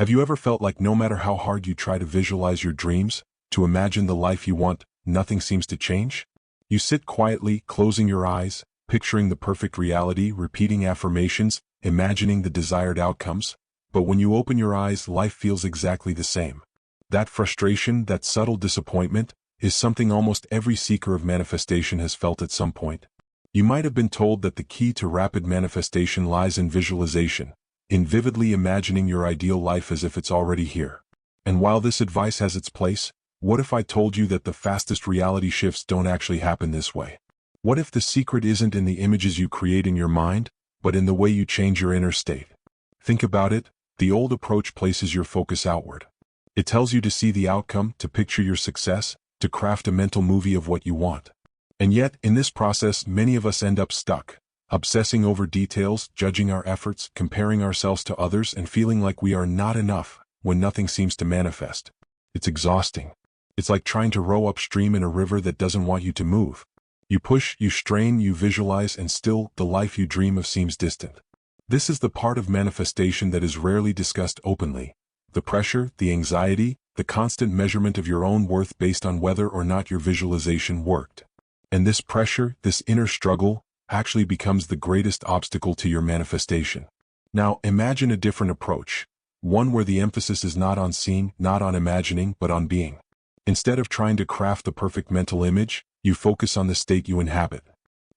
Have you ever felt like no matter how hard you try to visualize your dreams, to imagine the life you want, nothing seems to change? You sit quietly, closing your eyes, picturing the perfect reality, repeating affirmations, imagining the desired outcomes, but when you open your eyes, life feels exactly the same. That frustration, that subtle disappointment, is something almost every seeker of manifestation has felt at some point. You might have been told that the key to rapid manifestation lies in visualization, in vividly imagining your ideal life as if it's already here. And while this advice has its place, what if I told you that the fastest reality shifts don't actually happen this way? What if the secret isn't in the images you create in your mind, but in the way you change your inner state? Think about it. The old approach places your focus outward. It tells you to see the outcome, to picture your success, to craft a mental movie of what you want. And yet, in this process, many of us end up stuck, obsessing over details, judging our efforts, comparing ourselves to others, and feeling like we are not enough when nothing seems to manifest. It's exhausting. It's like trying to row upstream in a river that doesn't want you to move. You push, you strain, you visualize, and still, the life you dream of seems distant. This is the part of manifestation that is rarely discussed openly. The pressure, the anxiety, the constant measurement of your own worth based on whether or not your visualization worked. And this pressure, this inner struggle, actually becomes the greatest obstacle to your manifestation. Now, imagine a different approach, one where the emphasis is not on seeing, not on imagining, but on being. Instead of trying to craft the perfect mental image, you focus on the state you inhabit.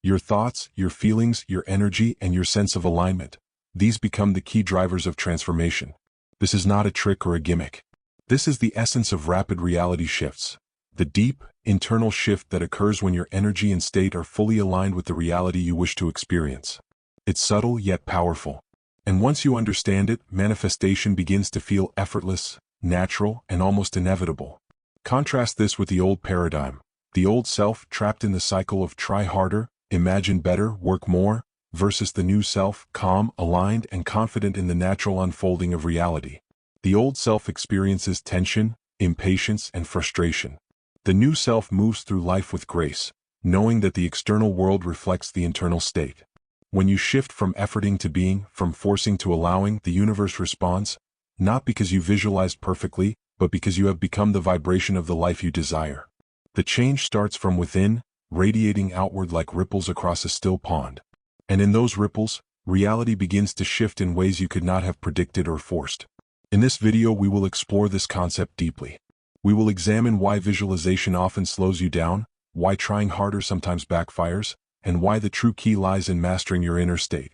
Your thoughts, your feelings, your energy, and your sense of alignment. These become the key drivers of transformation. This is not a trick or a gimmick. This is the essence of rapid reality shifts. The deep, internal shift that occurs when your energy and state are fully aligned with the reality you wish to experience. It's subtle yet powerful. And once you understand it, manifestation begins to feel effortless, natural, and almost inevitable. Contrast this with the old paradigm, the old self trapped in the cycle of try harder, imagine better, work more, versus the new self, calm, aligned, and confident in the natural unfolding of reality. The old self experiences tension, impatience, and frustration. The new self moves through life with grace, knowing that the external world reflects the internal state. When you shift from efforting to being, from forcing to allowing, the universe responds, not because you visualized perfectly, but because you have become the vibration of the life you desire. The change starts from within, radiating outward like ripples across a still pond. And in those ripples, reality begins to shift in ways you could not have predicted or forced. In this video, we will explore this concept deeply. We will examine why visualization often slows you down, why trying harder sometimes backfires, and why the true key lies in mastering your inner state.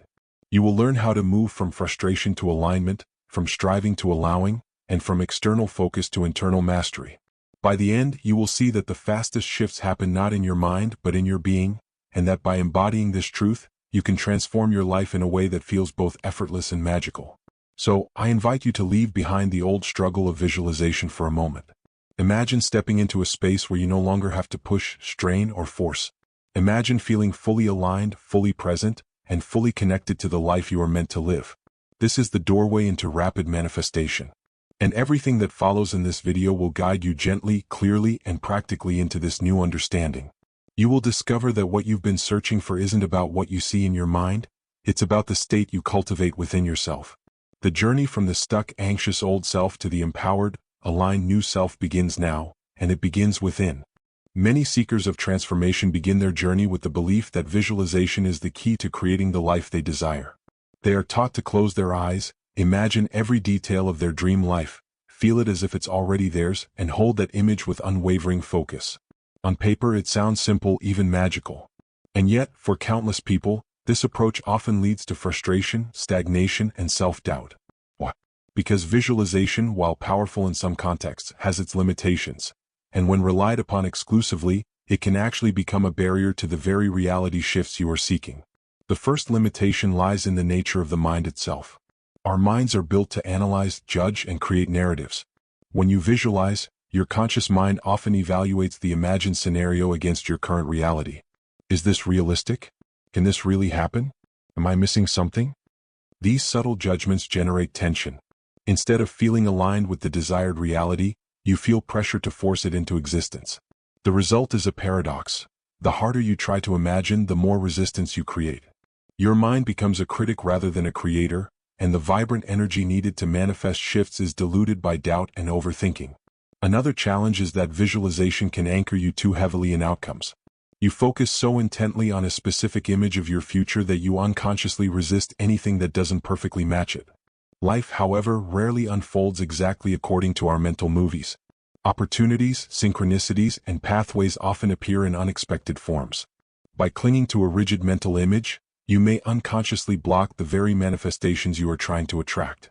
You will learn how to move from frustration to alignment, from striving to allowing, and from external focus to internal mastery. By the end, you will see that the fastest shifts happen not in your mind but in your being, and that by embodying this truth, you can transform your life in a way that feels both effortless and magical. So, I invite you to leave behind the old struggle of visualization for a moment. Imagine stepping into a space where you no longer have to push, strain, or force. Imagine feeling fully aligned, fully present, and fully connected to the life you are meant to live. This is the doorway into rapid manifestation. And everything that follows in this video will guide you gently, clearly, and practically into this new understanding. You will discover that what you've been searching for isn't about what you see in your mind, it's about the state you cultivate within yourself. The journey from the stuck, anxious old self to the empowered, aligned new self begins now, and it begins within. Many seekers of transformation begin their journey with the belief that visualization is the key to creating the life they desire. They are taught to close their eyes, imagine every detail of their dream life, feel it as if it's already theirs, and hold that image with unwavering focus. On paper, it sounds simple, even magical. And yet, for countless people, this approach often leads to frustration, stagnation, and self-doubt. Why? Because visualization, while powerful in some contexts, has its limitations. And when relied upon exclusively, it can actually become a barrier to the very reality shifts you are seeking. The first limitation lies in the nature of the mind itself. Our minds are built to analyze, judge, and create narratives. When you visualize, your conscious mind often evaluates the imagined scenario against your current reality. Is this realistic? Can this really happen? Am I missing something? These subtle judgments generate tension. Instead of feeling aligned with the desired reality, you feel pressure to force it into existence. The result is a paradox. The harder you try to imagine, the more resistance you create. Your mind becomes a critic rather than a creator, and the vibrant energy needed to manifest shifts is diluted by doubt and overthinking. Another challenge is that visualization can anchor you too heavily in outcomes. You focus so intently on a specific image of your future that you unconsciously resist anything that doesn't perfectly match it. Life, however, rarely unfolds exactly according to our mental movies. Opportunities, synchronicities, and pathways often appear in unexpected forms. By clinging to a rigid mental image, you may unconsciously block the very manifestations you are trying to attract.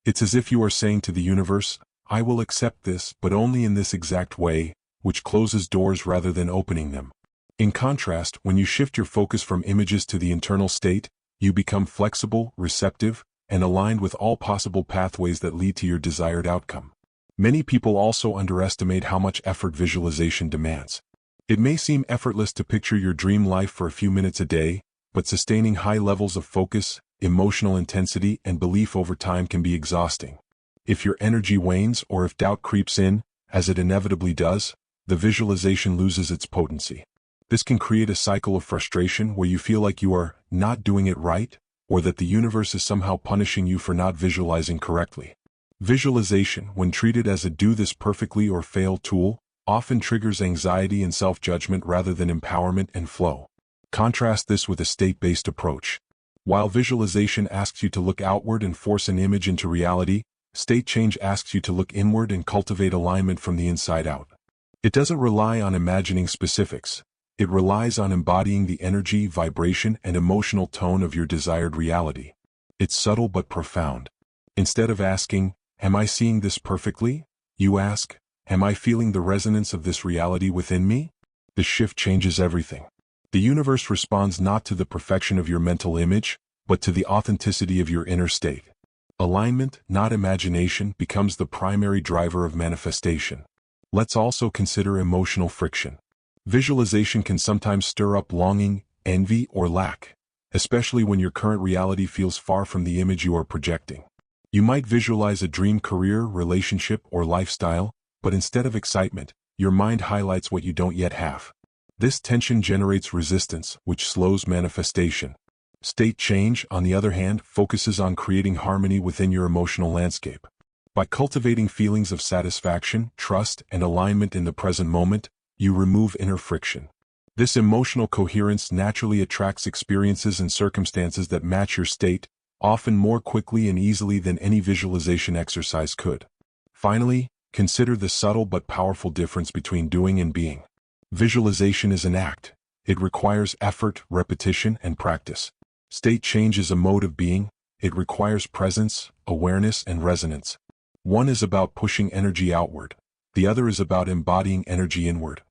It's as if you are saying to the universe, "I will accept this, but only in this exact way," which closes doors rather than opening them. In contrast, when you shift your focus from images to the internal state, you become flexible, receptive, and aligned with all possible pathways that lead to your desired outcome. Many people also underestimate how much effort visualization demands. It may seem effortless to picture your dream life for a few minutes a day, but sustaining high levels of focus, emotional intensity, and belief over time can be exhausting. If your energy wanes or if doubt creeps in, as it inevitably does, the visualization loses its potency. This can create a cycle of frustration where you feel like you are not doing it right, or that the universe is somehow punishing you for not visualizing correctly. Visualization, when treated as a do this perfectly or fail tool, often triggers anxiety and self-judgment rather than empowerment and flow. Contrast this with a state-based approach. While visualization asks you to look outward and force an image into reality, state change asks you to look inward and cultivate alignment from the inside out. It doesn't rely on imagining specifics. It relies on embodying the energy, vibration, and emotional tone of your desired reality. It's subtle but profound. Instead of asking, "Am I seeing this perfectly?" you ask, "Am I feeling the resonance of this reality within me?" The shift changes everything. The universe responds not to the perfection of your mental image, but to the authenticity of your inner state. Alignment, not imagination, becomes the primary driver of manifestation. Let's also consider emotional friction. Visualization can sometimes stir up longing, envy, or lack, especially when your current reality feels far from the image you are projecting. You might visualize a dream career, relationship, or lifestyle, but instead of excitement, your mind highlights what you don't yet have. This tension generates resistance, which slows manifestation. State change, on the other hand, focuses on creating harmony within your emotional landscape. By cultivating feelings of satisfaction, trust, and alignment in the present moment, you remove inner friction. This emotional coherence naturally attracts experiences and circumstances that match your state, often more quickly and easily than any visualization exercise could. Finally, consider the subtle but powerful difference between doing and being. Visualization is an act. It requires effort, repetition, and practice. State change is a mode of being. It requires presence, awareness, and resonance. One is about pushing energy outward. The other is about embodying energy inward.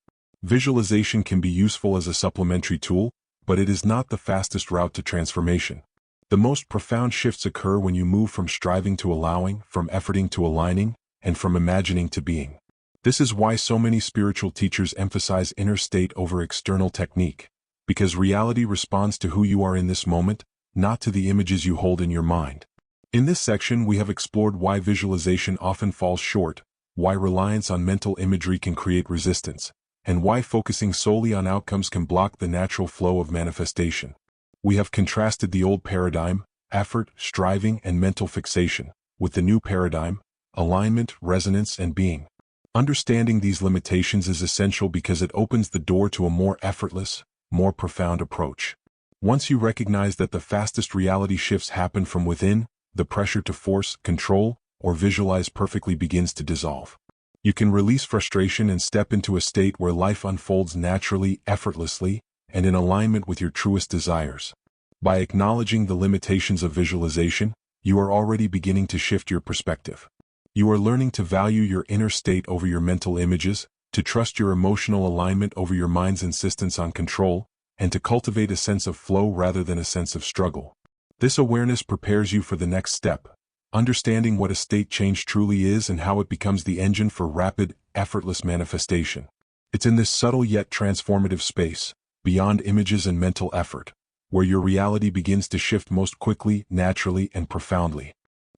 Visualization can be useful as a supplementary tool, but it is not the fastest route to transformation. The most profound shifts occur when you move from striving to allowing, from efforting to aligning, and from imagining to being. This is why so many spiritual teachers emphasize inner state over external technique, because reality responds to who you are in this moment, not to the images you hold in your mind. In this section, we have explored why visualization often falls short, why reliance on mental imagery can create resistance, and why focusing solely on outcomes can block the natural flow of manifestation. We have contrasted the old paradigm, effort, striving, and mental fixation, with the new paradigm, alignment, resonance, and being. Understanding these limitations is essential because it opens the door to a more effortless, more profound approach. Once you recognize that the fastest reality shifts happen from within, the pressure to force, control, or visualize perfectly begins to dissolve. You can release frustration and step into a state where life unfolds naturally, effortlessly, and in alignment with your truest desires. By acknowledging the limitations of visualization, you are already beginning to shift your perspective. You are learning to value your inner state over your mental images, to trust your emotional alignment over your mind's insistence on control, and to cultivate a sense of flow rather than a sense of struggle. This awareness prepares you for the next step, understanding what a state change truly is and how it becomes the engine for rapid, effortless manifestation. It's in this subtle yet transformative space, beyond images and mental effort, where your reality begins to shift most quickly, naturally, and profoundly.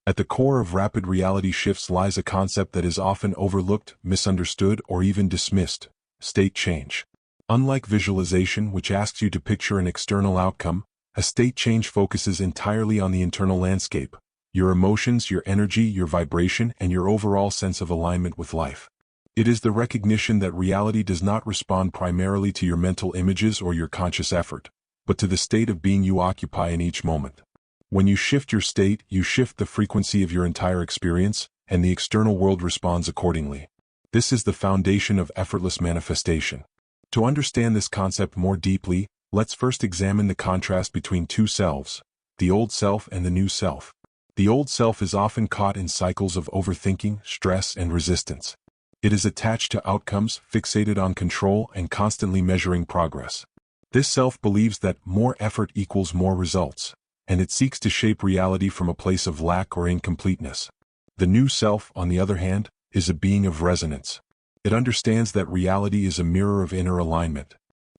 At the core of rapid reality shifts lies a concept that is often overlooked, misunderstood, or even dismissed: state change. Unlike visualization, which asks you to picture an external outcome, a state change focuses entirely on the internal landscape, your emotions, your energy, your vibration, and your overall sense of alignment with life. It is the recognition that reality does not respond primarily to your mental images or your conscious effort, but to the state of being you occupy in each moment. When you shift your state, you shift the frequency of your entire experience, and the external world responds accordingly. This is the foundation of effortless manifestation. To understand this concept more deeply, let's first examine the contrast between two selves, the old self and the new self. The old self is often caught in cycles of overthinking, stress, and resistance. It is attached to outcomes, fixated on control, and constantly measuring progress. This self believes that more effort equals more results, and it seeks to shape reality from a place of lack or incompleteness. The new self, on the other hand, is a being of resonance. It understands that reality is a mirror of inner alignment.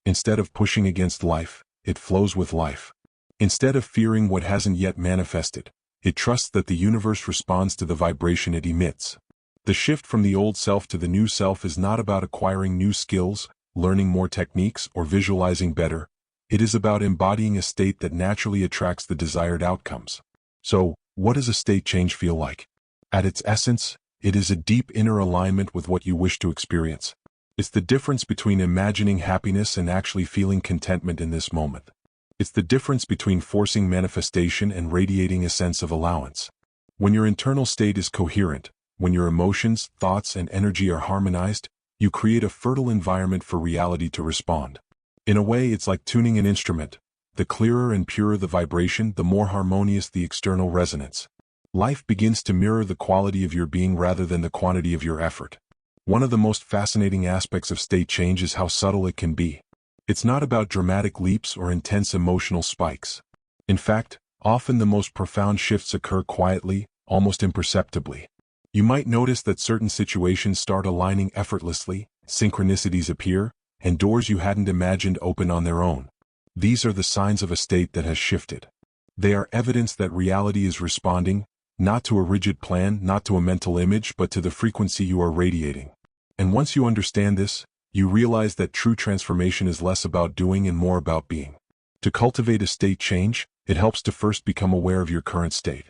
Instead of pushing against life, it flows with life. Instead of fearing what hasn't yet manifested, it trusts that the universe responds to the vibration it emits. The shift from the old self to the new self is not about acquiring new skills, learning more techniques, or visualizing better. It is about embodying a state that naturally attracts the desired outcomes. So, what does a state change feel like? At its essence, it is a deep inner alignment with what you wish to experience. It's the difference between imagining happiness and actually feeling contentment in this moment. It's the difference between forcing manifestation and radiating a sense of allowance. When your internal state is coherent, when your emotions, thoughts, and energy are harmonized, you create a fertile environment for reality to respond. In a way, it's like tuning an instrument. The clearer and purer the vibration, the more harmonious the external resonance. Life begins to mirror the quality of your being rather than the quantity of your effort. One of the most fascinating aspects of state change is how subtle it can be. It's not about dramatic leaps or intense emotional spikes. In fact, often the most profound shifts occur quietly, almost imperceptibly. You might notice that certain situations start aligning effortlessly, synchronicities appear, and doors you hadn't imagined open on their own. These are the signs of a state that has shifted. They are evidence that reality is responding, not to a rigid plan, not to a mental image, but to the frequency you are radiating. And once you understand this, you realize that true transformation is less about doing and more about being. To cultivate a state change, it helps to first become aware of your current state.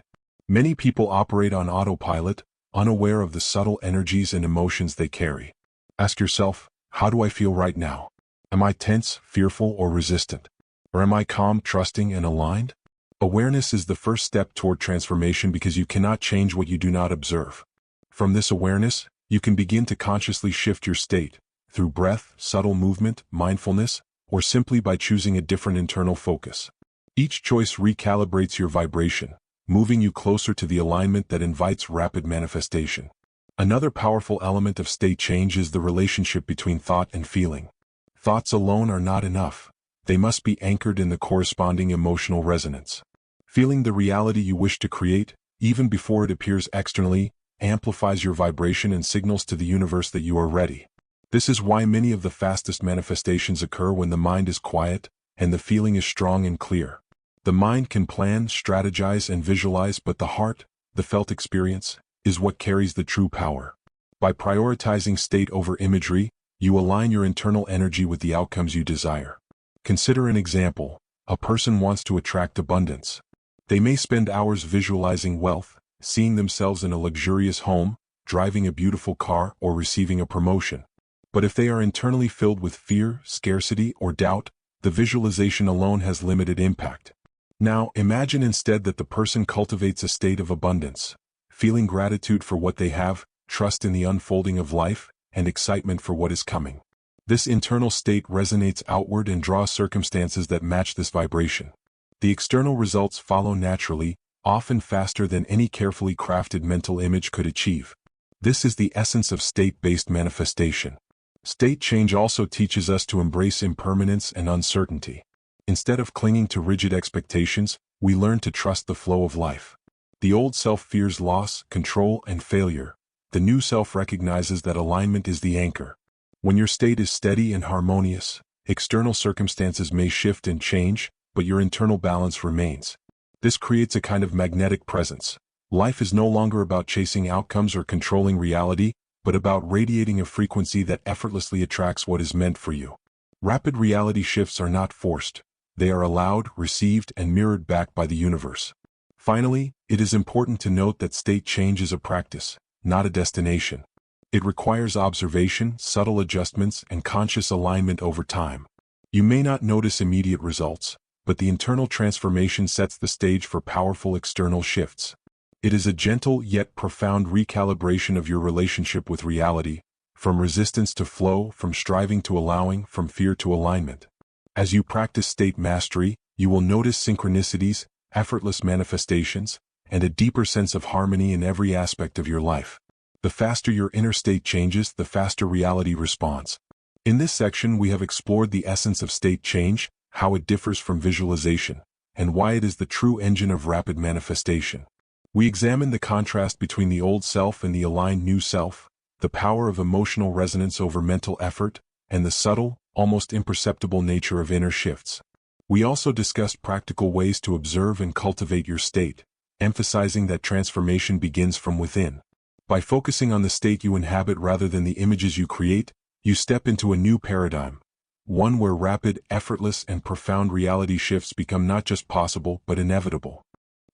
Many people operate on autopilot, unaware of the subtle energies and emotions they carry. Ask yourself, how do I feel right now? Am I tense, fearful, or resistant? Or am I calm, trusting, and aligned? Awareness is the first step toward transformation because you cannot change what you do not observe. From this awareness, you can begin to consciously shift your state, through breath, subtle movement, mindfulness, or simply by choosing a different internal focus. Each choice recalibrates your vibration, moving you closer to the alignment that invites rapid manifestation. Another powerful element of state change is the relationship between thought and feeling. Thoughts alone are not enough. They must be anchored in the corresponding emotional resonance. Feeling the reality you wish to create, even before it appears externally, amplifies your vibration and signals to the universe that you are ready. This is why many of the fastest manifestations occur when the mind is quiet and the feeling is strong and clear. The mind can plan, strategize, and visualize, but the heart, the felt experience, is what carries the true power. By prioritizing state over imagery, you align your internal energy with the outcomes you desire. Consider an example. A person wants to attract abundance. They may spend hours visualizing wealth, seeing themselves in a luxurious home, driving a beautiful car, or receiving a promotion. But if they are internally filled with fear, scarcity, or doubt, the visualization alone has limited impact. Now, imagine instead that the person cultivates a state of abundance, feeling gratitude for what they have, trust in the unfolding of life, and excitement for what is coming. This internal state resonates outward and draws circumstances that match this vibration. The external results follow naturally, often faster than any carefully crafted mental image could achieve. This is the essence of state-based manifestation. State change also teaches us to embrace impermanence and uncertainty. Instead of clinging to rigid expectations, we learn to trust the flow of life. The old self fears loss, control, and failure. The new self recognizes that alignment is the anchor. When your state is steady and harmonious, external circumstances may shift and change, but your internal balance remains. This creates a kind of magnetic presence. Life is no longer about chasing outcomes or controlling reality, but about radiating a frequency that effortlessly attracts what is meant for you. Rapid reality shifts are not forced. They are allowed, received, and mirrored back by the universe. Finally, It is important to note that state change is a practice, not a destination. It requires observation, subtle adjustments, and conscious alignment over time. You may not notice immediate results, but the internal transformation sets the stage for powerful external shifts. It is a gentle yet profound recalibration of your relationship with reality, from resistance to flow, from striving to allowing, from fear to alignment. As you practice state mastery, you will notice synchronicities, effortless manifestations, and a deeper sense of harmony in every aspect of your life. The faster your inner state changes, the faster reality responds. In this section, we have explored the essence of state change, how it differs from visualization, and why it is the true engine of rapid manifestation. We examined the contrast between the old self and the aligned new self, the power of emotional resonance over mental effort, and the subtle, almost imperceptible nature of inner shifts. We also discussed practical ways to observe and cultivate your state, emphasizing that transformation begins from within. By focusing on the state you inhabit rather than the images you create, you step into a new paradigm, one where rapid, effortless, and profound reality shifts become not just possible but inevitable.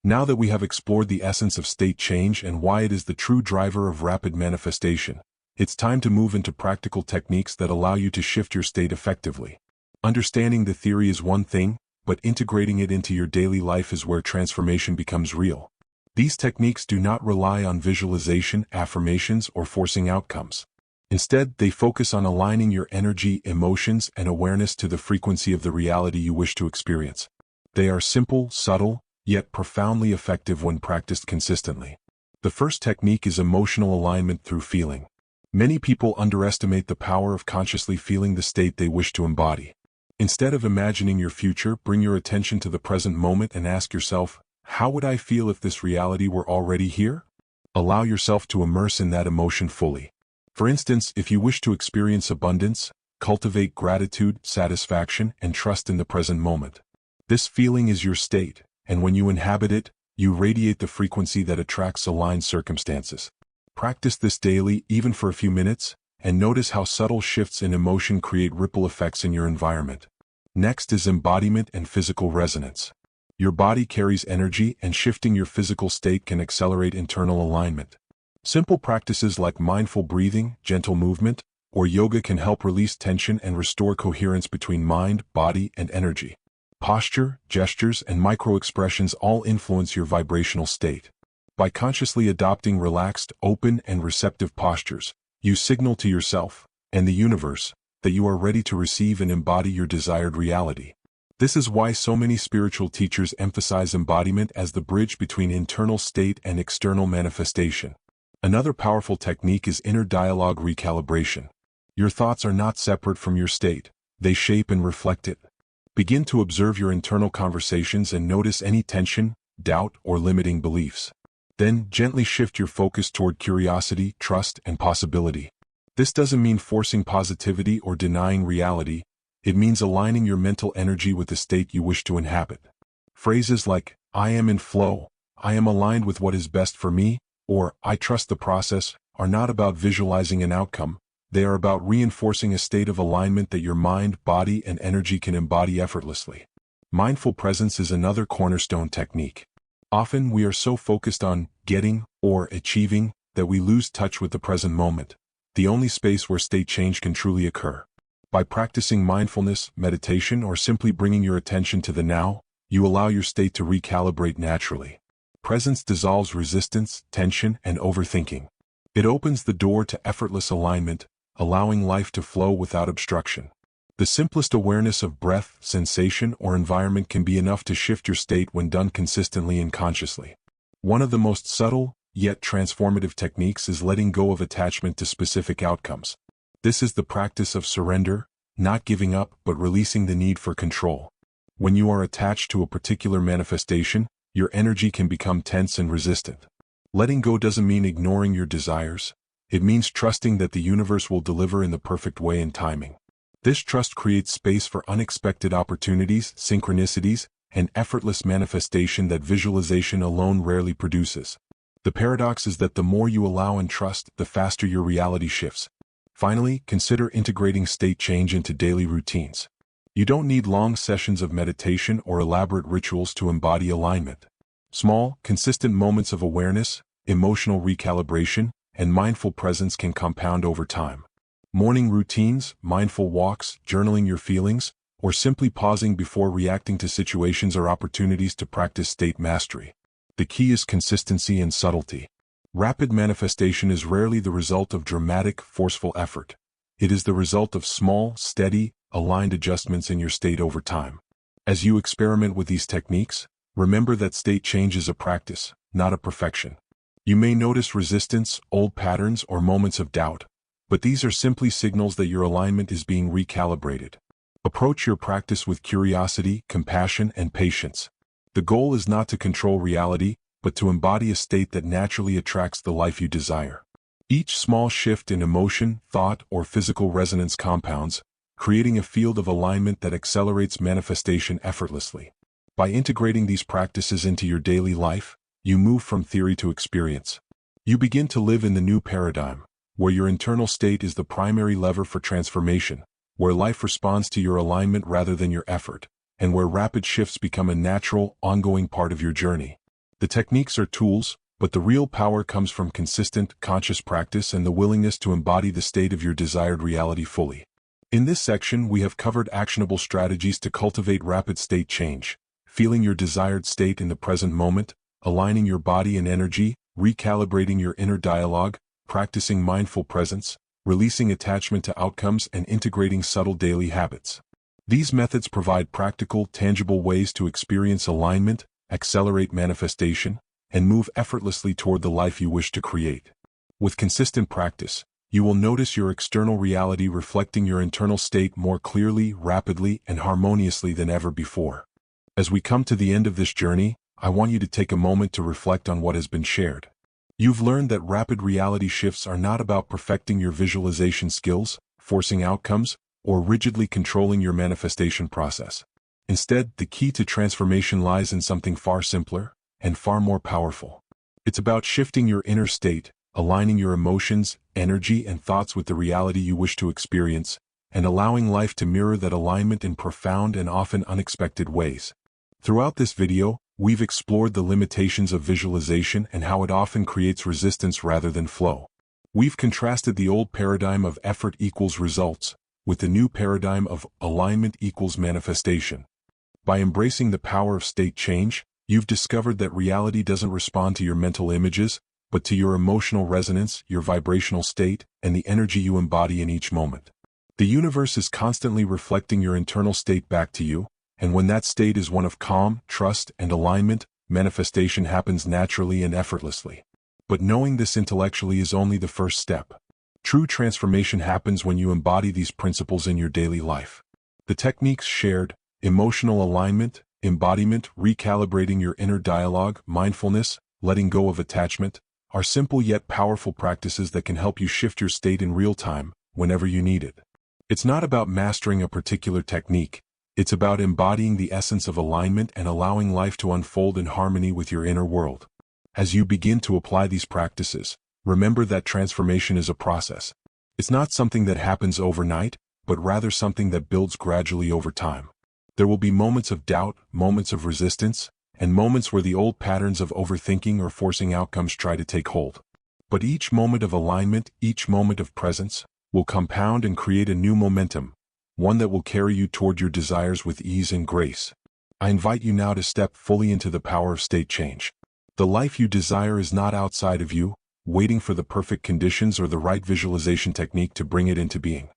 Now that we have explored the essence of state change and why it is the true driver of rapid manifestation, it's time to move into practical techniques that allow you to shift your state effectively. Understanding the theory is one thing, but integrating it into your daily life is where transformation becomes real. These techniques do not rely on visualization, affirmations, or forcing outcomes. Instead, they focus on aligning your energy, emotions, and awareness to the frequency of the reality you wish to experience. They are simple, subtle, yet profoundly effective when practiced consistently. The first technique is emotional alignment through feeling. Many people underestimate the power of consciously feeling the state they wish to embody. Instead of imagining your future, bring your attention to the present moment and ask yourself, how would I feel if this reality were already here? Allow yourself to immerse in that emotion fully. For instance, if you wish to experience abundance, cultivate gratitude, satisfaction, and trust in the present moment. This feeling is your state, and when you inhabit it, you radiate the frequency that attracts aligned circumstances. Practice this daily, even for a few minutes, and notice how subtle shifts in emotion create ripple effects in your environment. Next is embodiment and physical resonance. Your body carries energy, and shifting your physical state can accelerate internal alignment. Simple practices like mindful breathing, gentle movement, or yoga can help release tension and restore coherence between mind, body, and energy. Posture, gestures, and micro-expressions all influence your vibrational state. By consciously adopting relaxed, open, and receptive postures, you signal to yourself, and the universe, that you are ready to receive and embody your desired reality. This is why so many spiritual teachers emphasize embodiment as the bridge between internal state and external manifestation. Another powerful technique is inner dialogue recalibration. Your thoughts are not separate from your state, they shape and reflect it. Begin to observe your internal conversations and notice any tension, doubt, or limiting beliefs. Then, gently shift your focus toward curiosity, trust, and possibility. This doesn't mean forcing positivity or denying reality, it means aligning your mental energy with the state you wish to inhabit. Phrases like, I am in flow, I am aligned with what is best for me, or I trust the process, are not about visualizing an outcome, they are about reinforcing a state of alignment that your mind, body, and energy can embody effortlessly. Mindful presence is another cornerstone technique. Often we are so focused on getting or achieving that we lose touch with the present moment, the only space where state change can truly occur. By practicing mindfulness, meditation, or simply bringing your attention to the now, you allow your state to recalibrate naturally. Presence dissolves resistance, tension, and overthinking. It opens the door to effortless alignment, allowing life to flow without obstruction. The simplest awareness of breath, sensation, or environment can be enough to shift your state when done consistently and consciously. One of the most subtle, yet transformative techniques is letting go of attachment to specific outcomes. This is the practice of surrender, not giving up but releasing the need for control. When you are attached to a particular manifestation, your energy can become tense and resistant. Letting go doesn't mean ignoring your desires. It means trusting that the universe will deliver in the perfect way and timing. This trust creates space for unexpected opportunities, synchronicities, and effortless manifestation that visualization alone rarely produces. The paradox is that the more you allow and trust, the faster your reality shifts. Finally, consider integrating state change into daily routines. You don't need long sessions of meditation or elaborate rituals to embody alignment. Small, consistent moments of awareness, emotional recalibration, and mindful presence can compound over time. Morning routines, mindful walks, journaling your feelings, or simply pausing before reacting to situations are opportunities to practice state mastery. The key is consistency and subtlety. Rapid manifestation is rarely the result of dramatic, forceful effort. It is the result of small, steady, aligned adjustments in your state over time. As you experiment with these techniques, remember that state change is a practice, not a perfection. You may notice resistance, old patterns, or moments of doubt, but these are simply signals that your alignment is being recalibrated. Approach your practice with curiosity, compassion, and patience. The goal is not to control reality, but to embody a state that naturally attracts the life you desire. Each small shift in emotion, thought, or physical resonance compounds, creating a field of alignment that accelerates manifestation effortlessly. By integrating these practices into your daily life, you move from theory to experience. You begin to live in the new paradigm, where your internal state is the primary lever for transformation, where life responds to your alignment rather than your effort, and where rapid shifts become a natural, ongoing part of your journey. The techniques are tools, but the real power comes from consistent, conscious practice and the willingness to embody the state of your desired reality fully. In this section, we have covered actionable strategies to cultivate rapid state change, feeling your desired state in the present moment, aligning your body and energy, recalibrating your inner dialogue, practicing mindful presence, releasing attachment to outcomes, and integrating subtle daily habits. These methods provide practical, tangible ways to experience alignment, accelerate manifestation, and move effortlessly toward the life you wish to create. With consistent practice, you will notice your external reality reflecting your internal state more clearly, rapidly, and harmoniously than ever before. As we come to the end of this journey, I want you to take a moment to reflect on what has been shared. You've learned that rapid reality shifts are not about perfecting your visualization skills, forcing outcomes, or rigidly controlling your manifestation process. Instead, the key to transformation lies in something far simpler and far more powerful. It's about shifting your inner state, aligning your emotions, energy, and thoughts with the reality you wish to experience, and allowing life to mirror that alignment in profound and often unexpected ways. Throughout this video, we've explored the limitations of visualization and how it often creates resistance rather than flow. We've contrasted the old paradigm of effort equals results with the new paradigm of alignment equals manifestation. By embracing the power of state change, you've discovered that reality doesn't respond to your mental images, but to your emotional resonance, your vibrational state, and the energy you embody in each moment. The universe is constantly reflecting your internal state back to you, and when that state is one of calm, trust, and alignment, manifestation happens naturally and effortlessly. But knowing this intellectually is only the first step. True transformation happens when you embody these principles in your daily life. The techniques shared, emotional alignment, embodiment, recalibrating your inner dialogue, mindfulness, letting go of attachment, are simple yet powerful practices that can help you shift your state in real time, whenever you need it. It's not about mastering a particular technique. It's about embodying the essence of alignment and allowing life to unfold in harmony with your inner world. As you begin to apply these practices, remember that transformation is a process. It's not something that happens overnight, but rather something that builds gradually over time. There will be moments of doubt, moments of resistance, and moments where the old patterns of overthinking or forcing outcomes try to take hold. But each moment of alignment, each moment of presence, will compound and create a new momentum, one that will carry you toward your desires with ease and grace. I invite you now to step fully into the power of state change. The life you desire is not outside of you, waiting for the perfect conditions or the right visualization technique to bring it into being.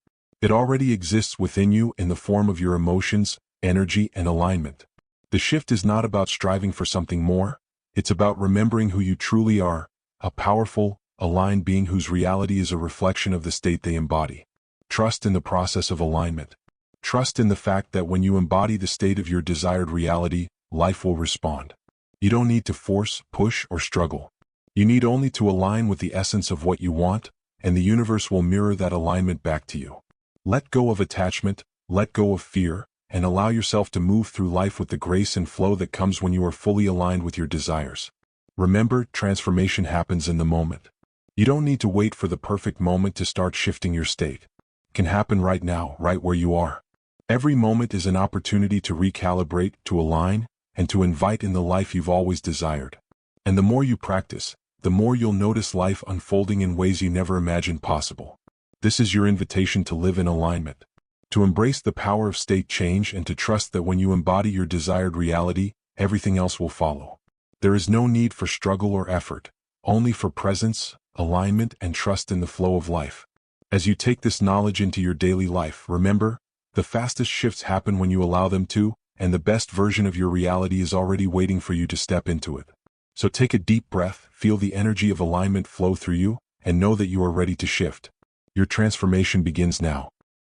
It already exists within you in the form of your emotions, energy, and alignment. The shift is not about striving for something more, it's about remembering who you truly are, a powerful, aligned being whose reality is a reflection of the state they embody. Trust in the process of alignment. Trust in the fact that when you embody the state of your desired reality, life will respond. You don't need to force, push, or struggle. You need only to align with the essence of what you want, and the universe will mirror that alignment back to you. Let go of attachment, let go of fear, and allow yourself to move through life with the grace and flow that comes when you are fully aligned with your desires. Remember, transformation happens in the moment. You don't need to wait for the perfect moment to start shifting your state. It can happen right now, right where you are. Every moment is an opportunity to recalibrate, to align, and to invite in the life you've always desired. And the more you practice, the more you'll notice life unfolding in ways you never imagined possible. This is your invitation to live in alignment, to embrace the power of state change and to trust that when you embody your desired reality, everything else will follow. There is no need for struggle or effort, only for presence, alignment, and trust in the flow of life. As you take this knowledge into your daily life, remember, the fastest shifts happen when you allow them to, and the best version of your reality is already waiting for you to step into it. So take a deep breath, feel the energy of alignment flow through you, and know that you are ready to shift. Your transformation begins now.